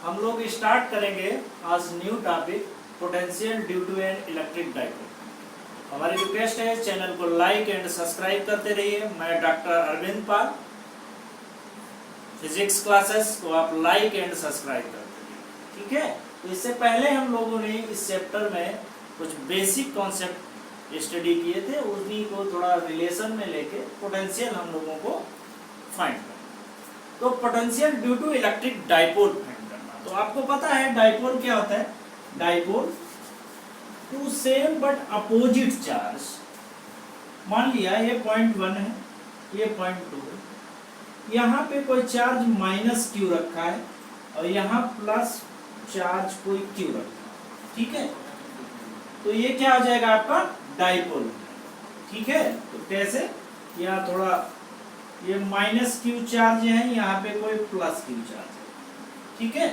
हम लोग स्टार्ट करेंगे आज new topic potential due to an electric dipole. हमारी रिक्वेस्ट है चैनल को लाइक एंड सब्सक्राइब करते रहिए। मैं doctor Arvind Pal, physics classes को आप लाइक एंड सब्सक्राइब करते रहिए, ठीक है। तो इससे पहले हम लोगों ने इस चैप्टर में कुछ बेसिक कॉन्सेप्ट स्टडी किए थे, उन्हीं को थोड़ा रिलेशन में लेके पोटेंशियल हम लोगों को फाइंड करना। तो potential due to electric dipole find करना। तो आपको पता है डाइपोल क्या होता है। Dipole two same but opposite charge, मान लिया ये पॉइंट 1 है, ये पॉइंट 2 है, यहाँ पे कोई चार्ज माइनस क्यू रखा है और यहाँ प्लस चार्ज कोई क्यू रखा है, ठीक है। तो ये क्या हो जाएगा आपका डाइपोल, ठीक है। तो कैसे, यहाँ थोड़ा ये माइनस क्यू चार्ज है, यहाँ पे कोई प्लस क्यू चार्ज है, ठीक है।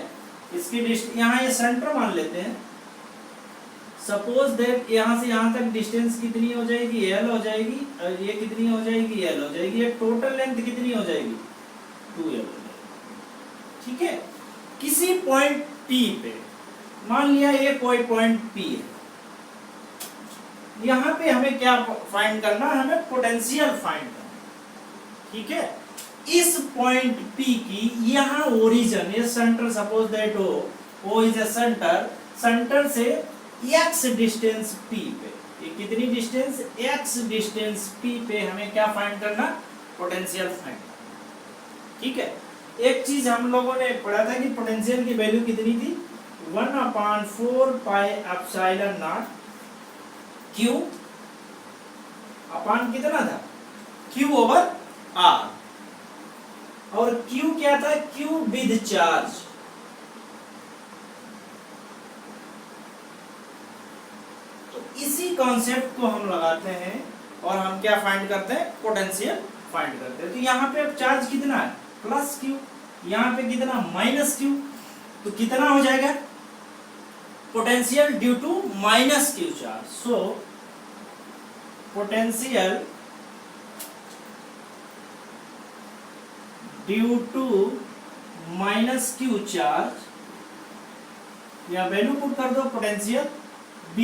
इसकी यहाँ ये सेंटर मान लेते हैं। सपोज दैट यहाँ से यहाँ तक डिस्टेंस कितनी हो जाएगी, एल हो जाएगी, और ये कितनी हो जाएगी, एल हो जाएगी। ये टोटल लेंथ कितनी हो जाएगी, 2l हो जाएगी, ठीक है। किसी पॉइंट P पे मान लिया ये कोई पॉइंट P है, यहाँ पे हमें क्या फाइंड करना है, हमें पोटेंशियल फाइंड करना, ठीक है। इस पॉइंट P की यहाँ ओरिजिन, ये centre suppose that O is a centre, centre से x डिस्टेंस P पे, ये कितनी डिस्टेंस, x डिस्टेंस P पे हमें क्या फाइंड करना, पोटेंशियल फाइंड करना, ठीक है। एक चीज हम लोगों ने पढ़ा था कि पोटेंशियल की वैल्यू कितनी थी, 1/4 पाई एप्सिलॉन नॉट Q अपान कितना था, Q ओवर R, और Q क्या था, Q विद चार्ज। तो इसी कॉन्सेप्ट को हम लगाते हैं और हम क्या फाइंड करते हैं, पोटेंशियल फाइंड करते हैं। तो यहाँ पे अब चार्ज कितना है, प्लस Q, यहाँ पे कितना, माइनस Q। तो कितना हो जाएगा, potential due to minus Q charge. So potential due to minus Q charge, या वैल्यू पुट कर दो पोटेंशियल B,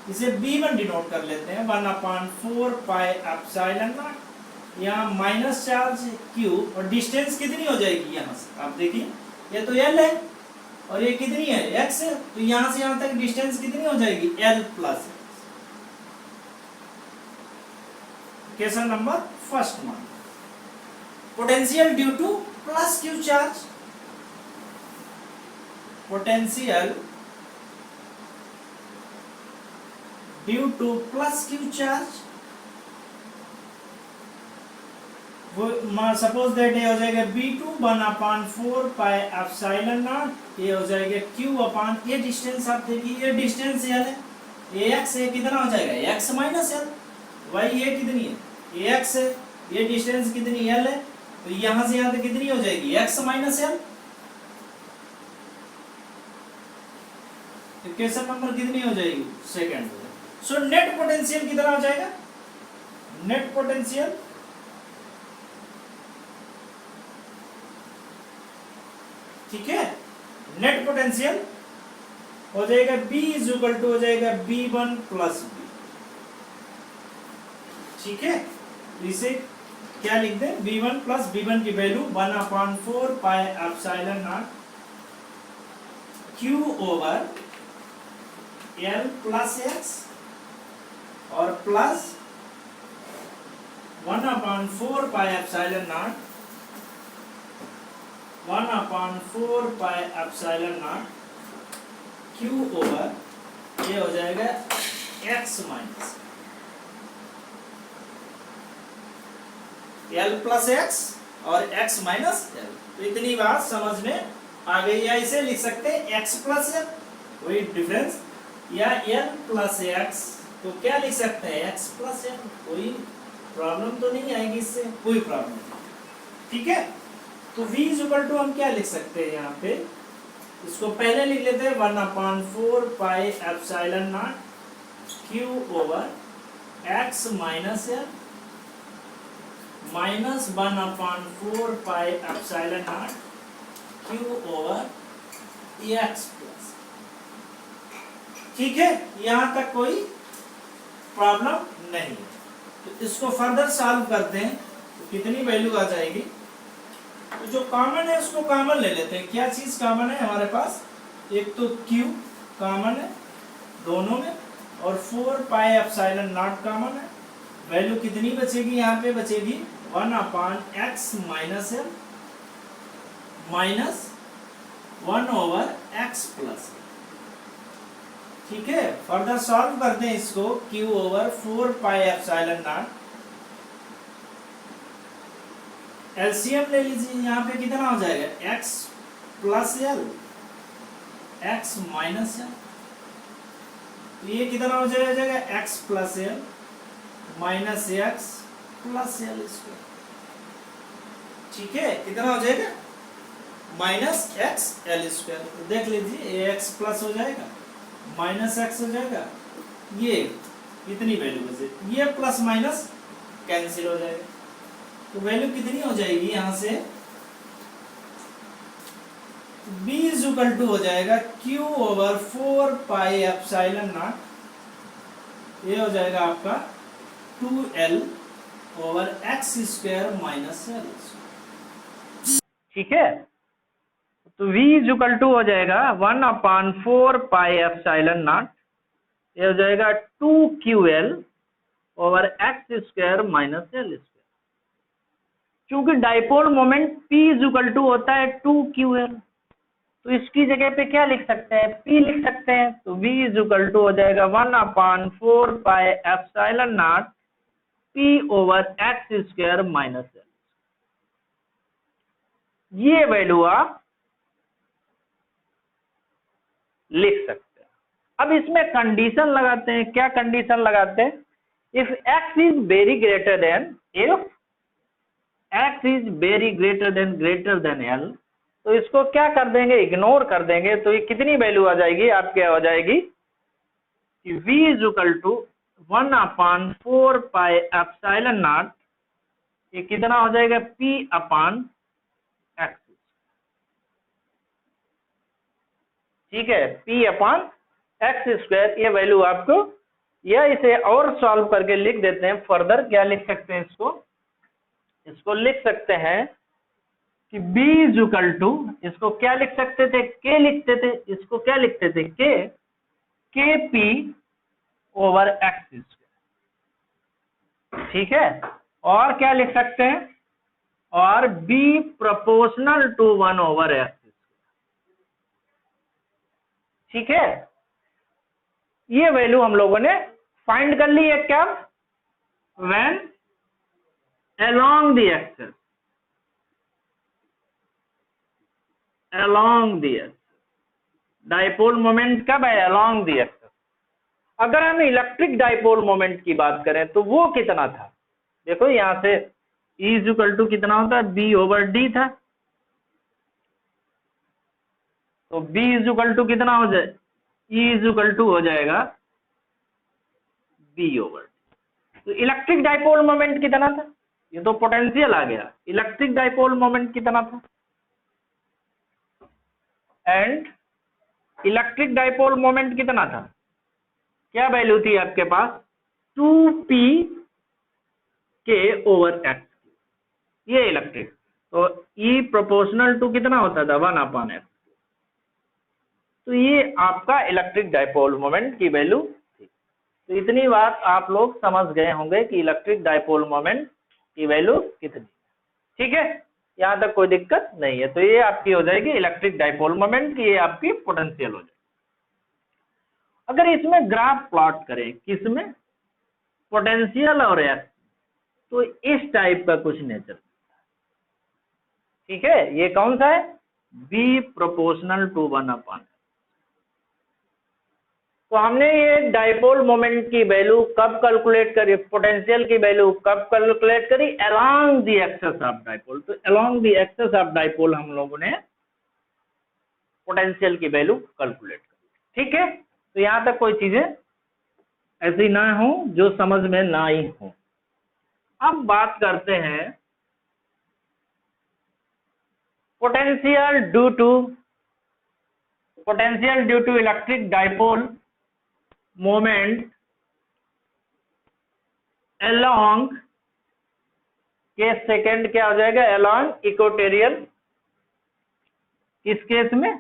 इसे B1 डिनोट कर लेते हैं, 1/4 पाई एप्सिलॉन नॉट, यहाँ माइनस चार्ज Q, और डिस्टेंस कितनी हो जाएगी, यहाँ से आप देखिए ये तो L है और ये कितनी है, x है। तो यहाँ से यहाँ तक डिस्टेंस कितनी हो जाएगी, L plus x। Question number first मान, potential due to plus Q charge, potential due to plus Q charge, वो सपोज दैट ये हो जाएगा B2 1/4 पाई एप्सिलॉन नॉट, ये हो जाएगा Q अपान, ये डिस्टेंस आप देखिए, ये डिस्टेंस L है, ये x है, कितना हो जाएगा, x माइनस L, वही ये कितनी है, ये x है, ये डिस्टेंस कितनी L है, तो यहाँ से यहाँ तक कितनी हो जाएगी, x माइनस L। तो क्वेश्चन नंबर कितनी हो जाएगी, सेकंड। सो नेट पोटेंशियल कितना हो जाएगा, नेट पोटेंशियल ठीक है, नेट पोटेंशियल हो जाएगा B इज इक्वल टू हो जाएगा B1 प्लस B, ठीक है। इसे क्या लिख दें, B1 प्लस B1 की value 1/4 pi epsilon naught Q over L plus x, और plus 1/4 pi epsilon not 1/4 pi epsilon naught Q over, ये हो जाएगा x minus L plus x और x माइनस L। तो इतनी बात समझ में आ गई। या इसे लिख सकते हैं x प्लस L, वही डिफरेंस, या L प्लस x, तो क्या लिख सकते हैं, x प्लस L। कोई प्रॉब्लम तो नहीं आएगी इससे, कोई प्रॉब्लम नहीं, ठीक है। तो v इज इक्वल टू हम क्या लिख सकते हैं, यहाँ पे इसको पहले लिख लेते हैं 1/4 pi epsilon naught Q over x minus L minus 1/4 pi epsilon naught Q over x plus. ठीक है, यहां तक कोई प्रॉब्लम नहीं है। तो इसको फर्दर सॉल्व करते हैं तो कितनी वैल्यू आ जाएगी। तो जो कॉमन है उसको कॉमन ले लेते हैं। क्या चीज कॉमन है हमारे पास, एक तो q कॉमन है दोनों में, और 4 पाई एप्सिलॉन नॉट कॉमन है। वैल्यू कितनी बचेगी, यहाँ पे बचेगी 1/x minus L minus 1/x plus. ठीक है, फर्दर सॉल्व करते हैं इसको। q/4 pi epsilon not, LCM ले लीजिए। यहाँ पे कितना हो जाएगा, x plus L x minus L. तो ये कितना हो जाएगा, x plus L minus x plus L square. ठीक है, कितना हो जाएगा, माइनस x एल स्क्वायर। तो देख लीजिए ये x प्लस हो जाएगा माइनस x हो जाएगा, ये कितनी वैल्यू बचे, ये प्लस माइनस कैंसिल हो जाएगा। तो वैल्यू कितनी हो जाएगी यहां से, b इज इक्वल टू हो जाएगा q/4 पाई एप्सिलॉन नॉट, ये हो जाएगा आपका 2l/x स्क्वायर माइनस एल। ठीक है, तो v इज इक्वल टू हो जाएगा 1/4 पाई एप्सिलॉन नॉट, ये हो जाएगा 2ql/x square minus L square. क्योंकि dipole moment p is equal to होता है 2ql, तो इसकी जगह पे क्या लिख सकते हैं, p लिख सकते हैं। तो v इज इक्वल टू हो जाएगा 1/4 pi epsilon not p/x square minus L. ये वैल्यू आप लिख सकते हैं। अब इसमें कंडीशन लगाते हैं। क्या कंडीशन लगाते हैं, if x is very greater than, if x is very greater than l, तो इसको क्या कर देंगे, इग्नोर कर देंगे। तो ये कितनी वैल्यू आ जाएगी, आप क्या हो जाएगी कि v is equal to 1/4 pi epsilon naught, ये कितना हो जाएगा p/x। ठीक है, p/x स्क्वायर, ये वैल्यू आपको, या इसे और सॉल्व करके लिख देते हैं। फर्दर क्या लिख सकते हैं, इसको लिख सकते हैं कि b इज इक्वल टू, इसको क्या लिख सकते थे, k लिखते थे, इसको क्या लिखते थे, kp/x स्क्वायर। ठीक है, और क्या लिख सकते हैं, और b प्रोपोर्शनल टू 1/x। ठीक है, ये वैल्यू हम लोगों ने फाइंड कर ली है। क्या, when along the axis, dipole moment कब है, along the axis। अगर हम इलेक्ट्रिक डाइपोल मोमेंट की बात करें तो वो कितना था, देखो यहां से E इज इक्वल टू कितना होता है, B/d था। तो B इज इक्वल टू कितना हो जाए, E इज इक्वल टू हो जाएगा B/d। तो इलेक्ट्रिक डाइपोल मोमेंट कितना था, ये तो पोटेंशियल आ गया। इलेक्ट्रिक डाइपोल मोमेंट कितना था, एंड इलेक्ट्रिक डाइपोल मोमेंट कितना था, क्या वैल्यू थी आपके पास, 2p/x, ये इलेक्ट्रिक। तो E प्रोपोर्शनल टू कितना होता था, 1/x। तो ये आपका इलेक्ट्रिक डाइपोल मोमेंट की वैल्यू थी। तो इतनी बात आप लोग समझ गए होंगे कि इलेक्ट्रिक डाइपोल मोमेंट की वैल्यू कितनी। ठीक है, यहां तक कोई दिक्कत नहीं है। तो ये आपकी हो जाएगी इलेक्ट्रिक डाइपोल मोमेंट की, ये आपकी पोटेंशियल हो जाएगी। अगर इसमें ग्राफ प्लॉट करें, किसमें, पोटेंशियल और एक्स, तो इस टाइप का कुछ नेचर। ठीक है, ये कौन सा है, b प्रोपोर्शनल टू 1/x। तो हमने ये डाइपोल मोमेंट की वैल्यू कब कैलकुलेट करी, पोटेंशियल की वैल्यू कब कैलकुलेट करी, along the axis of dipole. तो along the axis of dipole हम लोगों ने पोटेंशियल की वैल्यू कैलकुलेट करी। ठीक है, तो यहां तक कोई चीजें ऐसी ना हो जो समझ में ना ही हो। अब बात करते हैं potential due to potential due to electric dipole moment along के सेकंड क्या हो जाएगा, अलोंग इक्वेटोरियल। किस केस में,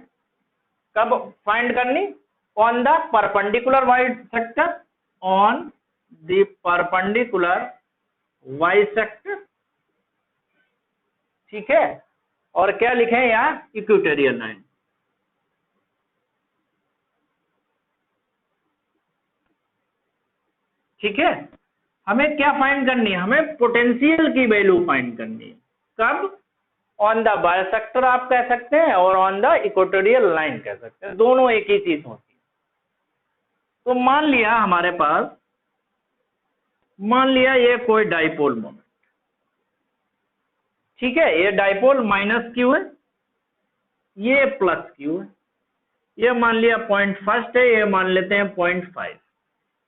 कब फाइंड करनी, on the perpendicular bisector, on the perpendicular bisector, ठीक है। और क्या लिखे हैं यहाँ, इक्वेटोरियल लाइन। ठीक है, हमें क्या फाइंड करनी है, हमें पोटेंशियल की वैल्यू फाइंड करनी है। कब, ऑन द बायसेक्टर आप कह सकते हैं और ऑन द इक्वेटोरियल लाइन कह सकते हैं, दोनों एक ही चीज होती है। तो मान लिया हमारे पास, मान लिया ये कोई डाइपोल मोमेंट, ठीक है, ये डाइपोल माइनस क्यू है, ये प्लस क्यू है, ये मान लिया पॉइंट फर्स्ट है, ये मान लेते हैं 0.5,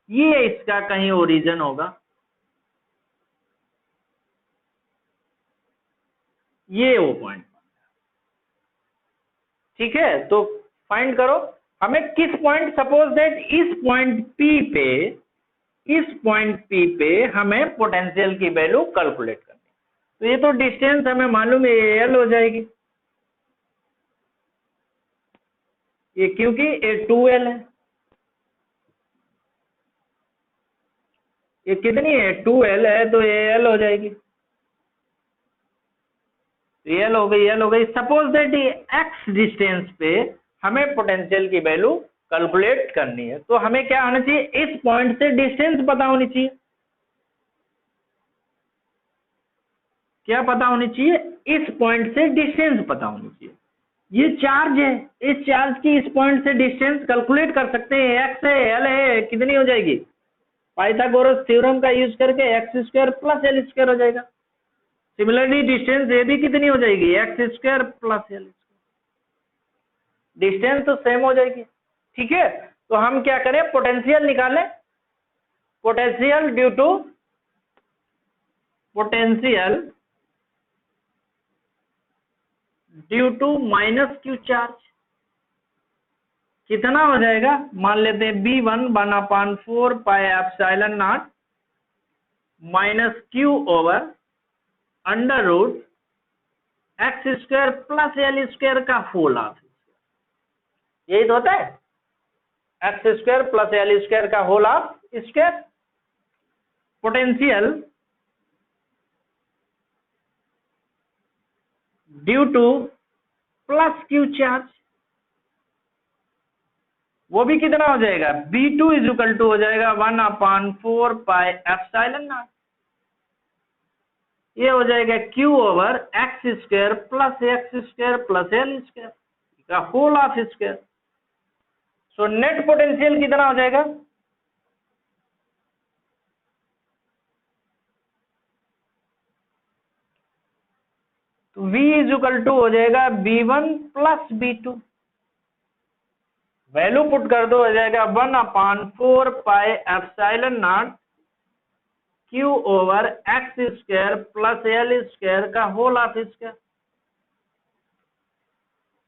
ये इसका कहीं ओरिजिन होगा, ये वो पॉइंट, ठीक है। तो फाइंड करो हमें किस पॉइंट, सपोज दैट इस पॉइंट P पे, इस पॉइंट P पे हमें पोटेंशियल की वैल्यू कैलकुलेट करनी है। तो ये तो डिस्टेंस हमें मालूम है, ये L हो जाएगी, ये क्योंकि ये 2L है, ये कितनी है 2L है, तो ये L हो जाएगी, L हो गई, L हो गई। सपोज दैट x डिस्टेंस पे हमें पोटेंशियल की वैल्यू कैलकुलेट करनी है, तो हमें क्या होना चाहिए, इस पॉइंट से डिस्टेंस पता होनी चाहिए। क्या पता होनी चाहिए, इस पॉइंट से डिस्टेंस पता होनी चाहिए। ये चार्ज है, इस चार्ज की इस पॉइंट से डिस्टेंस कैलकुलेट कर सकते हैं, x है, L है, कितनी हो जाएगी, पाइथागोरस थ्योरम का यूज करके x square plus L square हो जाएगा। सिमिलरली डिस्टेंस ये भी कितनी हो जाएगी, x square plus L square, distance तो सेम हो जाएगी, ठीक है। तो हम क्या करें, पोटेंशियल निकालें, potential due to, potential due to minus Q charge कितना हो जाएगा, मान लेते हैं B1 1/4 pi epsilon naught minus Q over under root X square plus L square का होल हाफ, यही तो होता है, X square plus L square का whole half square. Potential due to plus Q charge, वो भी कितना हो जाएगा, B2 इज इक्वल टू हो जाएगा 1/4 पाई एप्सिलॉन नॉट, ये हो जाएगा Q over X square plus L square का whole half square. So net potential कितना हो जाएगा, तो V इज इक्वल टू हो जाएगा B1 plus B2, value put कर दो, हो जाएगा 1/4 pi epsilon naught Q over X square plus L square का होल हाफ स्क्वायर,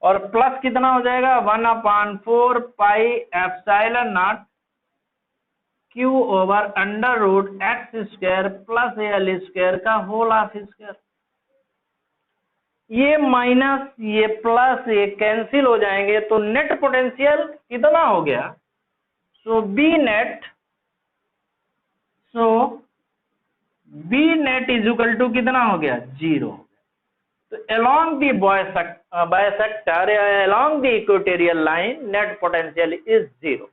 और प्लस कितना हो जाएगा 1/4 pi epsilon naught Q over under root X square plus L square का होल हाफ स्क्वायर। ये माइनस ये प्लस ये cancel हो जाएंगे, तो नेट पोटेंशियल कितना हो गया, so B net is equal to कितना हो गया, 0। तो along the bisector along the equatorial line net potential is 0।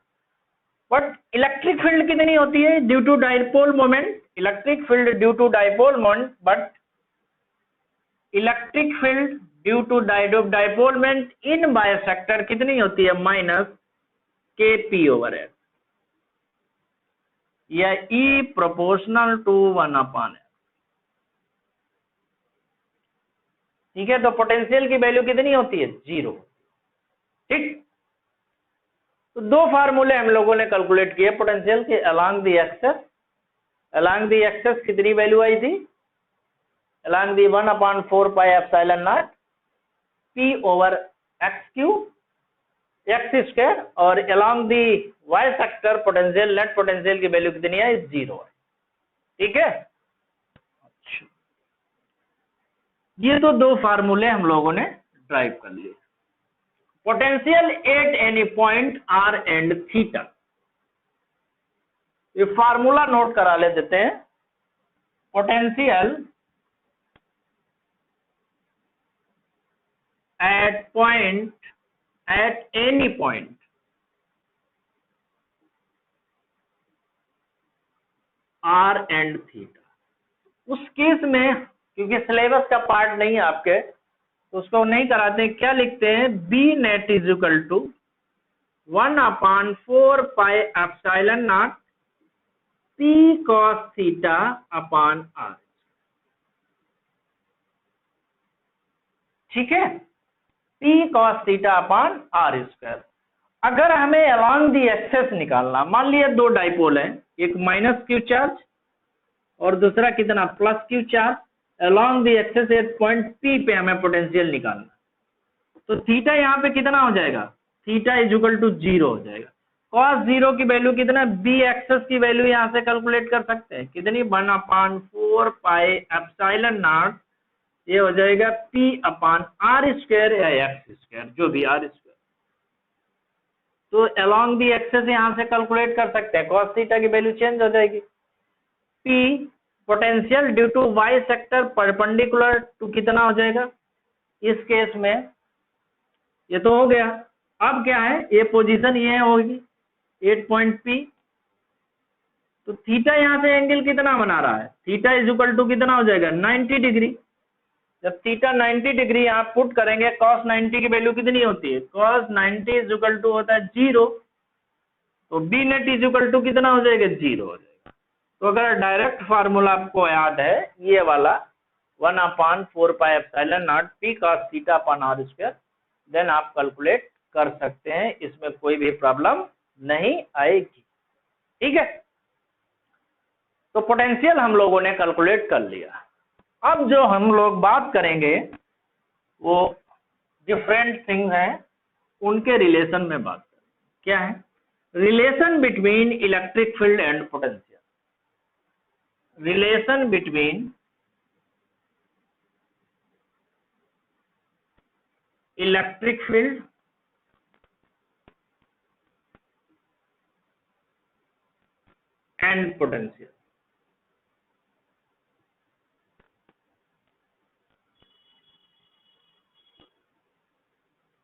But electric field कितनी होती है, due to dipole moment, electric field due to dipole moment, but electric field due to dipole moment in bisector कितनी होती है, minus Kp over S, या E proportional to 1/S, ठीक है। तो पोटेंशियल की वैल्यू कितनी होती है, 0, ठीक। तो दो फार्मूले हम लोगों ने कैलकुलेट किए पोटेंशियल के, अलोंग द एक्सेस कितनी वैल्यू आई थी, along the 1/4 pi epsilon naught P over X Q, X square, और along the Y sector potential, net potential की वैल्यू कितनी है, 0 है। ठीक है, अच्छा, ये तो दो फार्मूले हम लोगों ने ड्राइव कर लिए। Potential at any point R and theta, ये फार्मूला नोट करा ले देते हैं। Potential at point, at any point R and theta. उस केस में क्योंकि सिलेबस का पार्ट नहीं है आपके, तो उसको नहीं कराते, क्या लिखते हैं, B net is equal to 1/4 pi epsilon naught P cos theta upon R. ठीक है, P cos theta upon R square. अगर हमें अलोंग दी एक्सेस निकालना, मान लिया दो डाइपोल है, एक माइनस क्यू चार्ज और दूसरा कितना, plus Q charge, along the axis at point P पे हमें पोटेंशियल निकालना, तो थीटा यहाँ पे कितना हो जाएगा, थीटा इज इक्वल टू 0 हो जाएगा। कॉस 0 की वैल्यू कितना, बी एक्सेस की वैल्यू यहाँ से कैलकुलेट कर सकते हैं, कितनी, 1/4 पाई एप्सिलॉन नॉट, ये हो जाएगा पी अपॉन आर स्क्वायर या एक्स स्क्वायर, जो भी आर स्क्वायर। तो अलोंग दी एक्सेस यहाँ से कैलकुलेट कर सकते हैं, कॉस थीटा की वैल्यू चेंज हो जाएगी। P potential due to bisector perpendicular to कितना हो जाएगा, इस केस में ये तो हो गया। अब क्या है, ये पोजीशन ये होगी 8 पॉइंट पी, तो थीटा यहाँ से एंगल कितना बना रहा है, थीटा इज इक्वल टू कितना हो जाएगा, 90 डिग्री। जब थीटा 90 डिग्री यहाँ पुट करेंगे, cos 90 की वैल्यू कितनी होती है, cos 90 इज इक्वल टू होता है 0, तो B net is equal to कितना हो जाएगा, 0 हो जाएगा। तो अगर डायरेक्ट फार्मूला आपको याद है ये वाला 1/4 pi epsilon naught P cos theta upon R square, then आप कैलकुलेट कर सकते हैं, इसमें कोई भी प्रॉब्लम नहीं आएगी। ठीक है, तो पोटेंशियल हम लोगों ने कैलकुलेट कर लिया। अब जो हम लोग बात करेंगे वो डिफरेंट थिंग है, उनके रिलेशन में बात करेंगे। क्या है, relation between electric field and potential, relation between electric field and potential.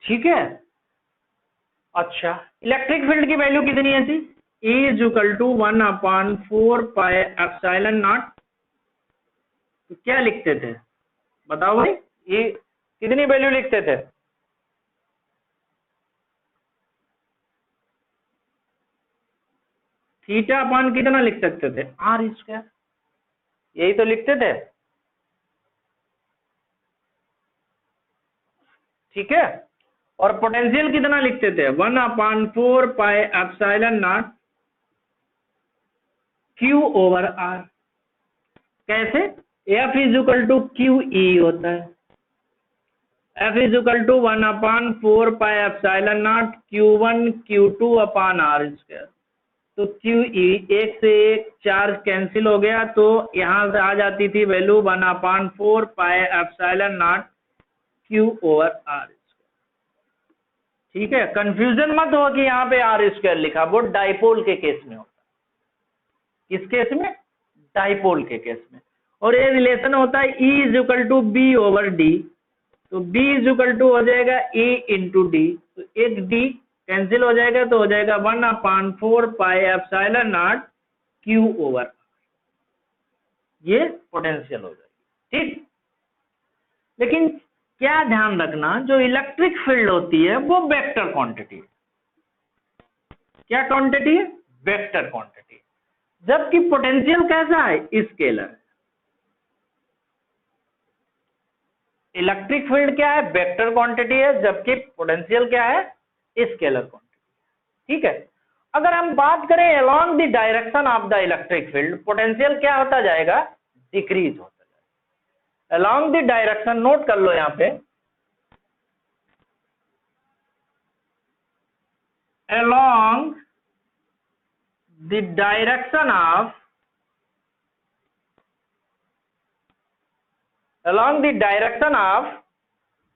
ठीक है, अच्छा, इलेक्ट्रिक फील्ड की वैल्यू कितनी है थी, E is equal to 1/4 pi epsilon naught, तो क्या लिखते थे, बताओ भाई, ये कितनी वैल्यू लिखते थे, थीटा अपॉन कितना लिख सकते थे, आर स्क्वायर, यही तो लिखते थे। ठीक है, और पोटेंशियल कितना लिखते थे, 1/4 pi epsilon naught Q over R. कैसे, F is equal to Q E होता है, F is equal to 1/4 pi epsilon naught Q1 Q2 upon R square. तो क्यू ई, एक से एक चार्ज कैंसिल हो गया, तो यहां से आ जाती थी value 1/4 pi epsilon naught Q over R. ठीक है, कंफ्यूजन मत हो कि यहाँ पे आर स्क्वायर लिखा, वो डाइपोल के केस में होता है। किस केस में, डाइपोल के केस में। और ये रिलेशन होता है E is equal to B over D, तो B इज इक्वल टू हो जाएगा E इंटू डी, तो एक D कैंसिल हो जाएगा, तो हो जाएगा 1/4 pi epsilon naught Q over, ये पोटेंशियल हो जाएगी। ठीक, लेकिन क्या ध्यान रखना, जो इलेक्ट्रिक फील्ड होती है वो वेक्टर क्वांटिटी है। क्या क्वांटिटी है, वेक्टर क्वांटिटी, जबकि पोटेंशियल कैसा है, स्केलर। इलेक्ट्रिक फील्ड क्या है, वेक्टर क्वांटिटी है, जबकि पोटेंशियल क्या है, स्केलर क्वांटिटी। ठीक है, अगर हम बात करें along the direction of the electric field, potential क्या होता जाएगा, डिक्रीज होता जाएगा। अलोंग द डायरेक्शन, नोट कर लो यहाँ पे, along the direction of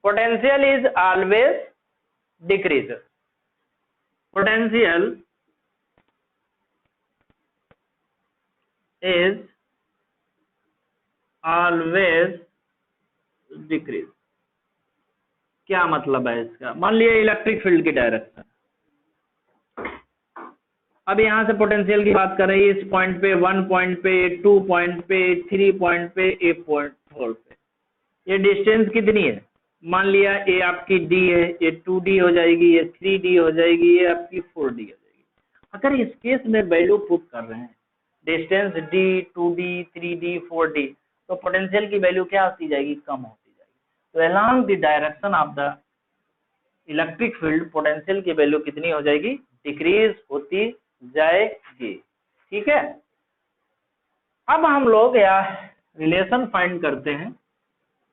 potential is always decreases. Potential is always decrease. क्या मतलब है इसका? मान लिया इलेक्ट्रिक फील्ड की डायरेक्शन, अब यहां से पोटेंशियल की बात कर रही है, इस पॉइंट पे, 1 पॉइंट पे, 2 पॉइंट पे, 3 पॉइंट पे, 8 पॉइंट 4 पे, ये डिस्टेंस कितनी है? मान लिया ए आपकी डी है, ये 2D हो जाएगी, ये 3D हो जाएगी, ये आपकी 4D हो जाएगी। अगर इस केस में वैल्यू पुट कर रहे हैं distance D, 2D, 3D, 4D, तो पोटेंशियल की वैल्यू क्या होती जाएगी? कम होती जाएगी। तो along the direction of the electric field potential की वैल्यू कितनी हो जाएगी? डिक्रीज होती जाएगी। ठीक है, अब हम लोग यह रिलेशन फाइंड करते हैं।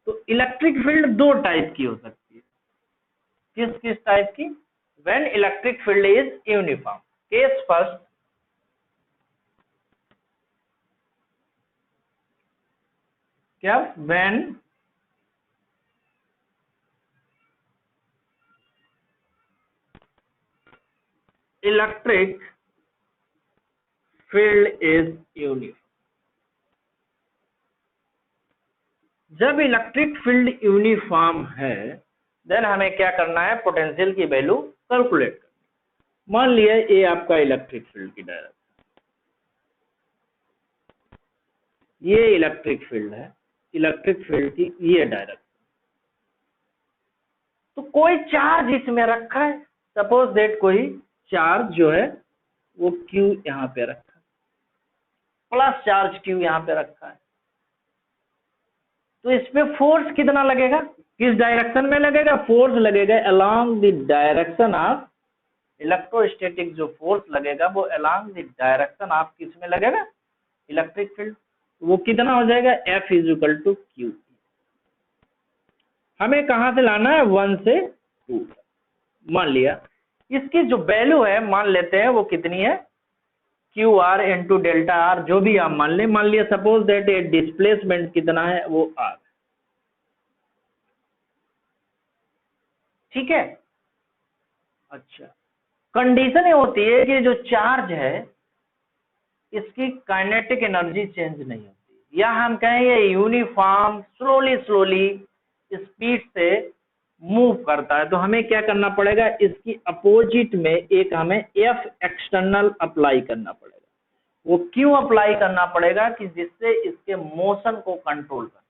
तो इलेक्ट्रिक फील्ड दो टाइप की हो सकती है। किस किस टाइप की? When electric field is uniform. Case first, क्या? When electric field is uniform. जब इलेक्ट्रिक फील्ड यूनिफॉर्म है, देन हमें क्या करना है? पोटेंशियल की वैल्यू कैलकुलेट करनी। मान लिया ये आपका इलेक्ट्रिक फील्ड की डायरेक्शन, ये इलेक्ट्रिक फील्ड है, इलेक्ट्रिक फील्ड की ये डायरेक्शन। तो कोई चार्ज इसमें रखा है, सपोज दैट कोई चार्ज जो है वो Q यहाँ पे रखा है, प्लस चार्ज Q यहाँ पे रखा है। तो इस पे फोर्स कितना लगेगा? किस डायरेक्शन में लगेगा? फोर्स लगेगा along the direction of electrostatic. जो फोर्स लगेगा वो अलोंग द डायरेक्शन ऑफ किस में लगेगा? Electric field. वो कितना हो जाएगा? F = Q। हमें कहां से लाना है? 1 से 2। मान लिया इसकी जो वैल्यू है, मान लेते हैं वो कितनी है? QR × डेल्टा R, जो भी आप मान लें। मान लिया सपोज दैट ये डिस्प्लेसमेंट कितना है? वो R। ठीक है, अच्छा, कंडीशन ये होती है कि जो चार्ज है इसकी काइनेटिक एनर्जी चेंज नहीं होती, या हम कहें ये यूनिफॉर्म स्लोली स्पीड से मूव करता है। तो हमें क्या करना पड़ेगा? इसकी अपोजिट में एक हमें F एक्सटर्नल अप्लाई करना पड़ेगा। वो क्यों अप्लाई करना पड़ेगा? कि जिससे इसके मोशन को कंट्रोल कर।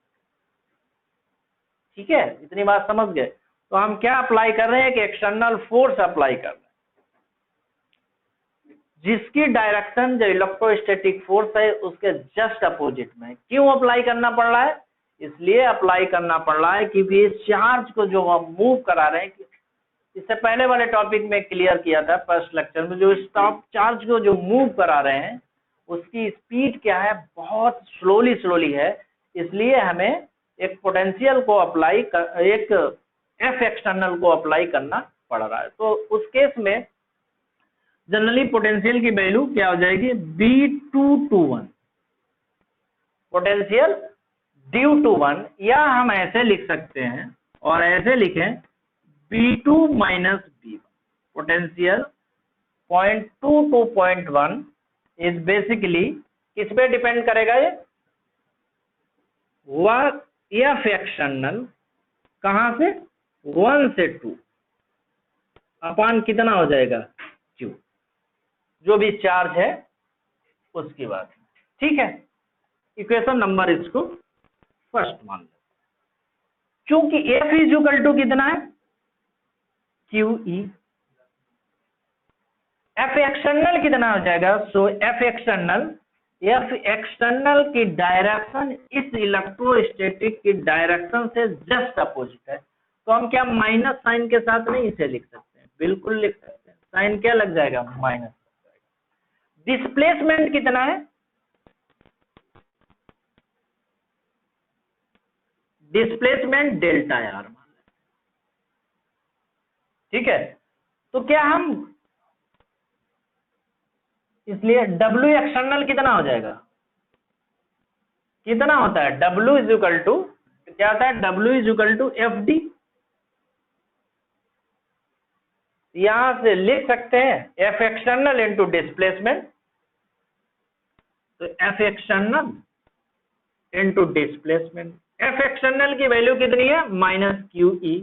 ठीक है, इतनी बात समझ गए? तो हम क्या अप्लाई कर रहे हैं? कि एक्सटर्नल फोर्स अप्लाई कर रहे हैं, जिसकी डायरेक्शन जो इलेक्ट्रोस्टैटिक फोर्स है उसके जस्ट अपोजिट में। क्यों अप्लाई करना पड़ रहा है? इसलिए अप्लाई करना पड़ रहा है क्योंकि इस चार्ज को जो हम मूव करा रहे हैं, इससे पहले वाले टॉपिक में क्लियर किया था फर्स्ट लेक्चर में, जो स्टॉप चार्ज को जो मूव करा रहे हैं उसकी स्पीड क्या है? बहुत स्लोली है। इसलिए हमें एक पोटेंशियल को अप्लाई एक F एक्सटर्नल को अप्लाई करना पड़ रहा है। तो उस केस में जनरली पोटेंशियल की वैल्यू क्या हो जाएगी? B2 पोटेंशियल ड्यू टू 1, या हम ऐसे लिख सकते हैं, और ऐसे लिखें B2 - B1। Potential 0.2 to 0.1 is basically किस पे डिपेंड करेगा? ये वह F एक्सटर्नल कहां से? 1 से 2 अपान कितना हो जाएगा? Q, जो भी चार्ज है उसकी बात। ठीक है, इक्वेशन नंबर इसको फर्स्ट मान लो। चूंकि F = कितना है? QE। F एक्सटर्नल कितना हो जाएगा? सो F एक्सटर्नल की डायरेक्शन इस इलेक्ट्रोस्टैटिक की डायरेक्शन से जस्ट अपोजिट है। तो हम क्या माइनस साइन के साथ नहीं इसे लिख सकते हैं? बिल्कुल लिख सकते हैं। साइन क्या लग जाएगा? माइनस। डिस्प्लेसमेंट कितना है? Displacement delta R। ठीक है, तो क्या हम इसलिए W एक्सटर्नल कितना हो जाएगा, कितना होता है W इज इक्वल टू, क्या होता है W is equal to F D. यहां से लिख सकते हैं एफ एक्सटर्नल इंटू डिस्प्लेसमेंट, तो F external into displacement, F external की वैल्यू कितनी है minus Q E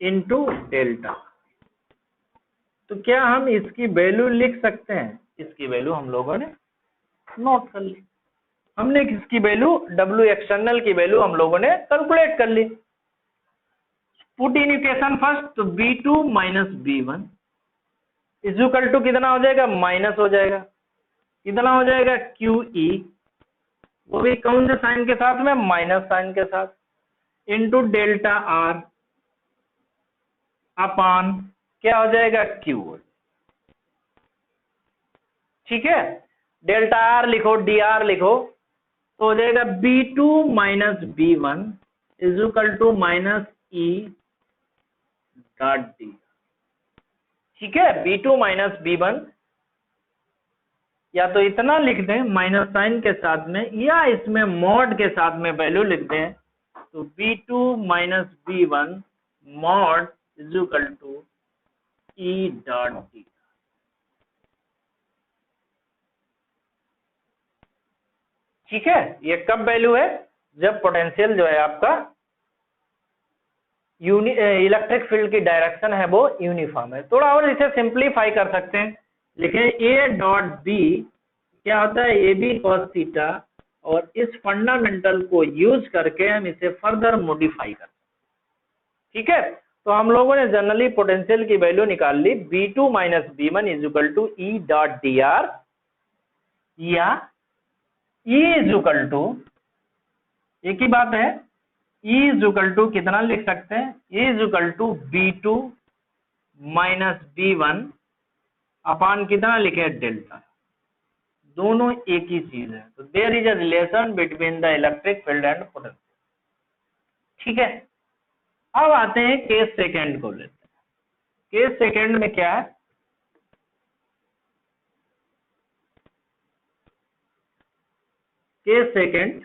into delta. तो क्या हम इसकी वैल्यू लिख सकते हैं, इसकी वैल्यू हम लोगों ने नोट कर ली, हमने इसकी वैल्यू W एक्सटर्नल की वैल्यू हम लोगों ने कैलकुलेट कर ली। पुट इन इक्वेशन फर्स्ट, तो B2 minus B1 is equal to कितना हो जाएगा, माइनस हो जाएगा, कितना हो जाएगा QE, वो भी कौन से साइन के साथ में, माइनस साइन के साथ, इंटू डेल्टा R अपान क्या हो जाएगा Q। ठीक है, डेल्टा R लिखो, DR लिखो, तो हो जाएगा B2 minus B1 is equal to minus E dot D. ठीक है, B2 माइनस B1, या तो इतना लिख दें माइनस साइन के साथ में, या इसमें मॉड के साथ में वैल्यू लिख दें, तो B2 minus B1 mod is equal to E dot D. ठीक है, ये कब वैल्यू है, जब पोटेंशियल जो है आपका इलेक्ट्रिक फील्ड की डायरेक्शन है वो यूनिफॉर्म है। थोड़ा और इसे सिंप्लीफाई कर सकते हैं, लिखे ए डॉट बी क्या होता है, ए बी कॉस थीटा, और इस फंडामेंटल को यूज करके हम इसे फर्दर मॉडिफाई कर, ठीक है। तो हम लोगों ने जनरली पोटेंशियल की वैल्यू निकाल ली, B2 minus B1 is equal to E dot D R, या E इज इक्वल टू, एक ही बात है, E इज इक्वल टू कितना लिख सकते हैं, E is equal to B2 minus B1 upon कितना लिखे, डेल्टा, दोनों एक ही चीज है। तो there is a relation between the electric field and potential. ठीक है, अब आते हैं केस सेकेंड को लेते हैं। केस सेकेंड में क्या है, case second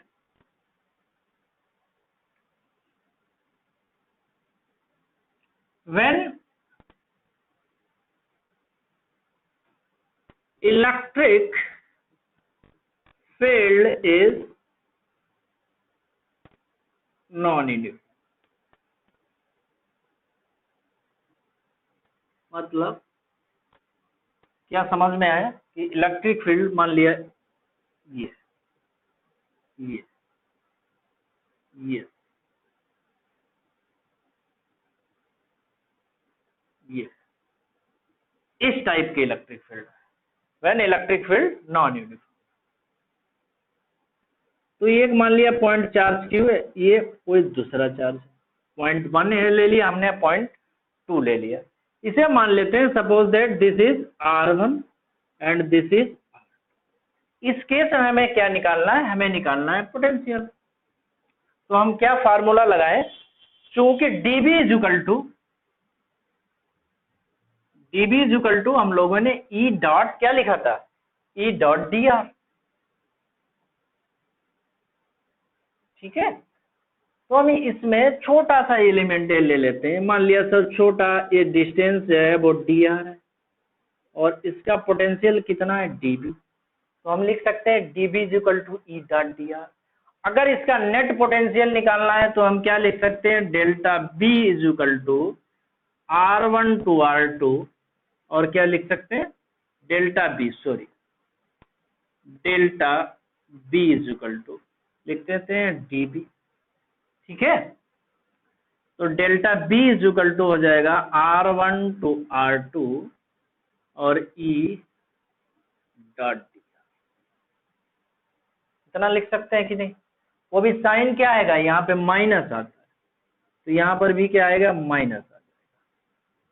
when electric field is non-uniform, मतलब क्या समझ में आया कि इलेक्ट्रिक फील्ड मान लिया ये ये ये ये इस टाइप के electric field, when electric field non uniform. तो ये एक मान लिया पॉइंट चार्ज क्यू है, ये कोई दूसरा चार्ज पॉइंट 1 ले लिया हमने, पॉइंट 2 ले लिया, इसे मान लेते हैं suppose that this is R1 and this is R। इस केस में हमें क्या निकालना है, हमें निकालना है पोटेंशियल। तो हम क्या फार्मूला लगाएं, चूंकि dB इज इक्वल टू हम लोगों ने E डॉट क्या लिखा था, E डॉट डी आर। ठीक है, तो हम इसमें छोटा सा एलिमेंट ले लेते हैं, मान लिया सब छोटा, ये डिस्टेंस है वो डी आर है, और इसका पोटेंशियल कितना है dB, तो हम लिख सकते हैं dB is equal to E dot D R. अगर इसका नेट पोटेंशियल निकालना है तो हम क्या लिख सकते हैं, delta B is equal to R1 to R2, और क्या लिख सकते हैं, delta B is equal to लिख देते हैं dB। ठीक है, तो delta B is equal to हो जाएगा R1 टू R2 और E डॉट डी, इतना लिख सकते हैं कि नहीं। वो भी साइन क्या आएगा, यहाँ पे माइनस आता है, तो यहाँ पर भी क्या आएगा, माइनस आ जाएगा।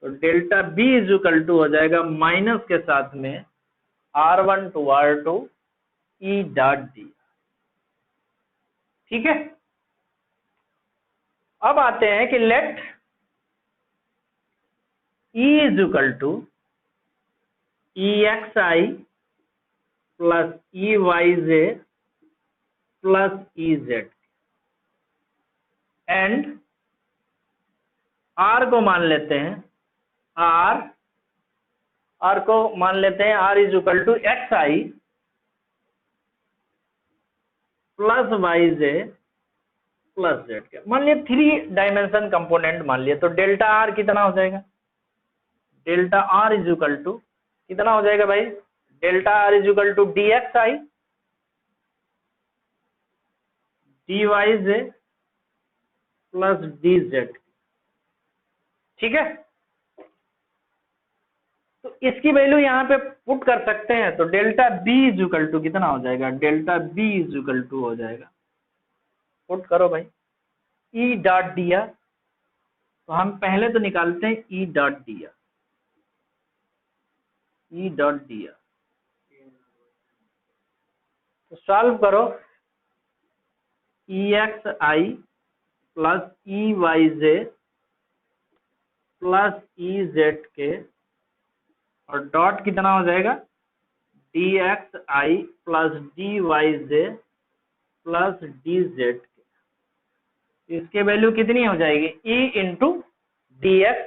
तो delta B is equal to हो जाएगा माइनस के साथ में R1 to R2 E dot D. ठीक है, अब आते हैं कि let E is equal to EXI plus EYJ plus EZ and R को मान लेते हैं R को मान लेते हैं R is equal to XI plus YJ plus Z के। मान लिया 3 डायमेंशन कंपोनेंट मान लिया, तो डेल्टा R कितना हो जाएगा? Delta R is equal to कितना हो जाएगा भाई? Delta R is equal to DXI DYJ plus DZ। ठीक है, तो इसकी वैल्यू यहाँ पे पुट कर सकते हैं, तो delta B is equal to कितना हो जाएगा? Delta B is equal to हो जाएगा, पुट करो भाई, E डॉट dr। तो हम पहले तो निकालते हैं E dot dr, E dot dr। तो सॉल्व करो, EXI plus EYJ plus EZ के और डॉट कितना हो जाएगा? DXI plus DYJ plus DZ के। इसके वैल्यू कितनी हो जाएगी? E इंटू DX,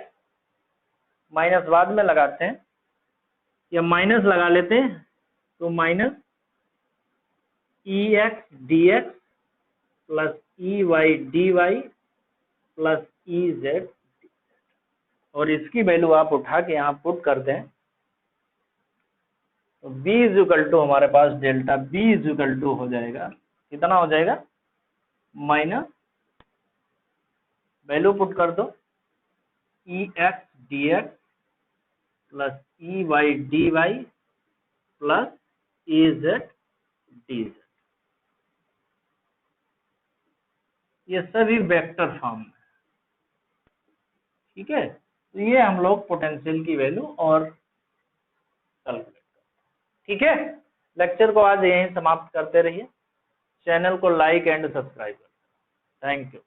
माइनस बाद में लगाते हैं या माइनस लगा लेते हैं, तो minus EX DX plus EY DY plus EZ, और इसकी वैल्यू आप उठा के यहाँ पुट कर दें, तो B इज इक्वल टू हमारे पास delta B is equal to हो जाएगा, कितना हो जाएगा? माइनस वैल्यू पुट कर दो, EX DX plus EY DY plus EZ DZ। ये सभी वेक्टर फॉर्म में। ठीक है, तो ये हम लोग पोटेंशियल की वैल्यू और कैलकुलेट करते हैं। ठीक है, लेक्चर को आज यहीं समाप्त करते रहिए। चैनल को लाइक एंड सब्सक्राइब करें। Thank you.